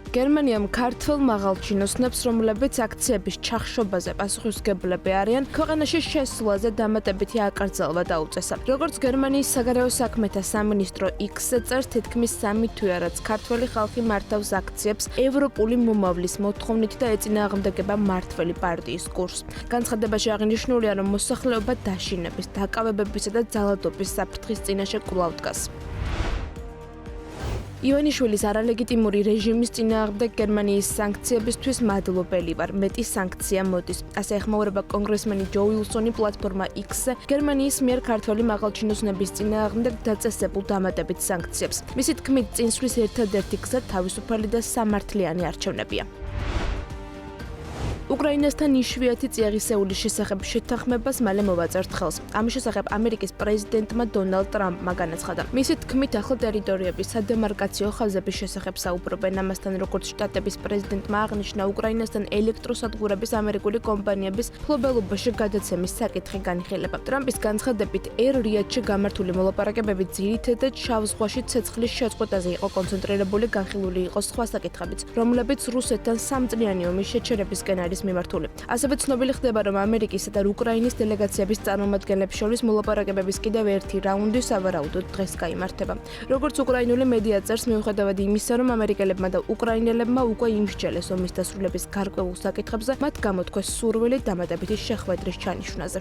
გერმანიამ ქართველ მაღალჩინოსნებს, რომლებიც აქციების ჩახშობაზე პასუხისმგებლები არიან, ქვეყანაში შესვლაზე დამატებითი აკრძალვა დაუწესა. როგორც გერმანიის საგარეო საქმეთა სამინისტრო X-ზე წერს, თითქმის 3 თვეა, რაც ქართველი ხალხი მართავს აქციებს ევროპული მომავლის მოთხოვნით და ეწინააღმდეგება მართველი პარტიის კურსს. განცხადებაში აღნიშნულია, რომ მოსახლეობა დაშინების, დაკავებებისა და ძალადობის საფრთხის წინაშე კვლავ დგას. ივანიშვილის არალეგიტიმური რეჟიმის წინააღმდეგ გერმანიის სანქციებისთვის მადლობელი ვარ. მეტი სანქცია მოდის. ასე ეხმაურება კონგრესმენი ჯო უილსონი პლატფორმა X-ზე გერმანიის მიერ ქართველი მაღალჩინოსნების წინააღმდეგ დაწესებულ დამატებით სანქციებს. მისი თქმით, წინსვლის ერთადერთი გზა თავისუფალი და სამართლიანი არჩევნებია. უკრაინასთან იშვიათი წიაღისეულის შესახებ შეთანხმებას მალე მოვაწერთ ხელს. ამის შესახებ ამერიკის პრეზიდენტმა დონალდ ტრამპმა განაცხადა. მისი თქმით, ახლა ტერიტორიების სადემარკაციო ხაზების შესახებ საუბრობენ. ამასთან, როგორც შტატების პრეზიდენტმა აღნიშნა, უკრაინასთან ელექტროსადგურების ამერიკული კომპანიების მფლობელობაში გადაცემის საკითხი განიხილება. ტრამპის განცხადებით, Air-Riyadh-ში გამართული მოლაპარაკებები ძირითადად შავ ზღვაში ცეცხლის შეწყვეტაზე იყო კონცენტრირებული, განხილული იყო სხვა საკითხებიც, რომლებიც რუსეთთან სამწლიანი ომის შეჩერებისკენ არის მიმართული. ასევე ცნობილი ხდება, რომ ამერიკისა და უკრაინის დელეგაციების წარმომადგენლებს შორის მოლაპარაკებების კიდევ ერთი რაუნდი სავარაუდოდ დღეს გაიმართება. როგორც უკრაინული მედია წერს, მიუხედავად იმისა, რომ ამერიკელებმა და უკრაინელებმა უკვე იმსჯელეს ომის დასრულების გარკვეულ საკითხებზე, მათ გამოთქვეს სურვილი დამატებითი შეხვედრის ჩანიშვნაზე.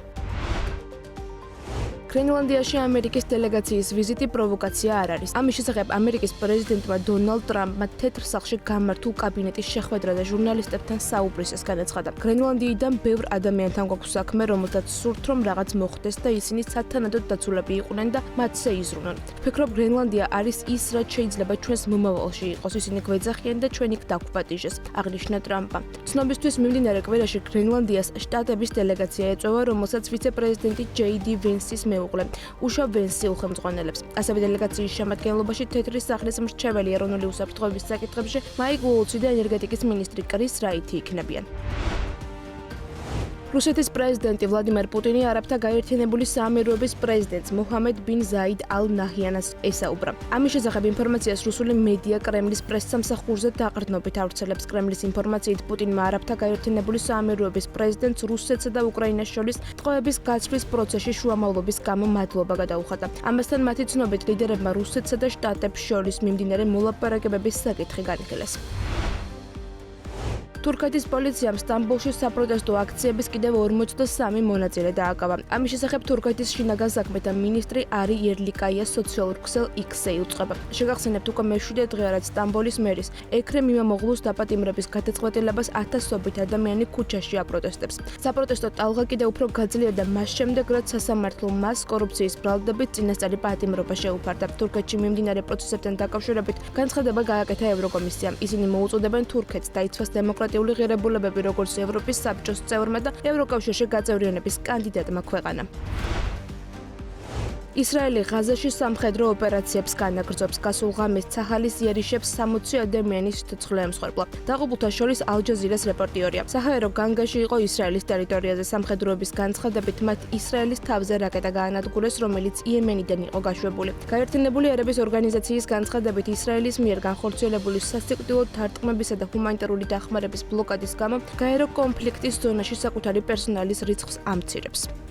გრენლანდიაში ამერიკის დელეგაციის ვიზიტი პროვოკაცია არ არის. ამის შესახებ ამერიკის პრეზიდენტმა დონალდ ტრამპმა თეთრ სახლში გამართულ კაბინეტის შეხვედრაზე ჟურნალისტებთან საუბრისას განაცხადა. გრენლანდიიდან ბევრ ადამიანთან გვაქვს საქმე, რომელთაც სურთ, რომ რაღაც მოხდეს და ისინი სათანადოდ დაცულები იყვნენ და მათზე იზრუნონ. ვფიქრობ, გრენლანდია არის ის, რაც შეიძლება ჩვენს მომავალში იყოს. ისინი გვეძახიან და ჩვენ იქ დაგვპატიჟეს, აღნიშნა ტრამპმა. ცნობისთვის მიმდინარე კვირაში გრენლანდიას შტატების დელეგაცია ეწევა, რომელსაც ვიცე-პრეზიდენტი JD Vance-ის მეუღლე უშა ვენსი უხელმძღვანელებს. ასევე დელეგაციის შემადგენლობაში თეთრი სახლის მრჩეველი ეროვნული უსაფრთხოების საკითხებში მაიკ უოლცი და ენერგეტიკის მინისტრი კრის რაითი იქნებიან. რუსეთის პრეზიდენტი ვლადიმერ პუტინი არაბთა გაერთიანებული საამიროების პრეზიდენტს მუჰამედ ბინ ზაიდ ალ-ნაჰიანას ესაუბრა. ამის შესახებ ინფორმაციას რუსული მედია კრემლის პრესსამსახურზე დაყრდნობით ავრცელებს. კრემლის ინფორმაციით, პუტინმა არაბთა გაერთიანებული საამიროების პრეზიდენტს რუსეთსა და უკრაინას შორის ტყვეების გაცვლის პროცესში შუამავლობის გამო მადლობა გადაუხადა. ამასთან, მათი ცნობით, ლიდერებმა რუსეთსა და შტატებს შორის მიმდინარე მოლაპარაკებების საკითხი განიხილეს. თურქეთის პოლიციამ სტამბოლში საპროტესტო აქციების კიდევ 43 მონაწილე დააკავა. ამის შესახებ თურქეთის შინაგან საქმეთა მინისტრი არი იერლიკაია სოციალურ ქსელ X-ზე იუწყება. შეგახსენებთ, უკვე მე-7 დღეა, რაც სტამბოლის მერის ექრემ იმამოღლუს დაპატიმრების გადაწყვეტილებას ათასობით ადამიანი ქუჩაში აპროტესტებს. საპროტესტო ტალღა კიდევ უფრო გაძლიერდა მას შემდეგ, რაც სასამართლომ მას კორუფციის ბრალდებით წინასწარი პატიმრობა შეუფარდა. თურქეთში მიმდინარე პროცესებთან დაკავშირებით განცხადება გააკეთა ევროკომისიამ. ისინი მოუწოდებენ თურქეთს დაიცვას დემოკრატიული ღირებულებები, როგორც ევროპის საბჭოს წევრმა და ევროკავშირში გაწევრიანების კანდიდატმა ქვეყანამ. ისრაელი ღაზაში სამხედრო ოპერაციებს განაგრძობს. გასულ ღამეს ცაჰალის იარიშებს 60 ადამიანის სიცოცხლე ემსხვერპლა. დაღუპულთა შორის ალ-ჯაზირას რეპორტიორია. საჰაერო განგაში იყო ისრაელის ტერიტორიაზე. სამხედროების განცხადებით, მათ ისრაელის თავზე რაკეტა გაანადგურეს, რომელიც იემენიდან იყო გაშვებული. გაერთიანებული ერების ორგანიზაციის განცხადებით, ისრაელის მიერ განხორციელებული სასიკვდილო დარტყმებისა და ჰუმანიტარული დახმარების ბლოკადის გამო გაერო კონფლიქტის ზონაში საკუთარი პერსონალის რიცხვს ამცირებს.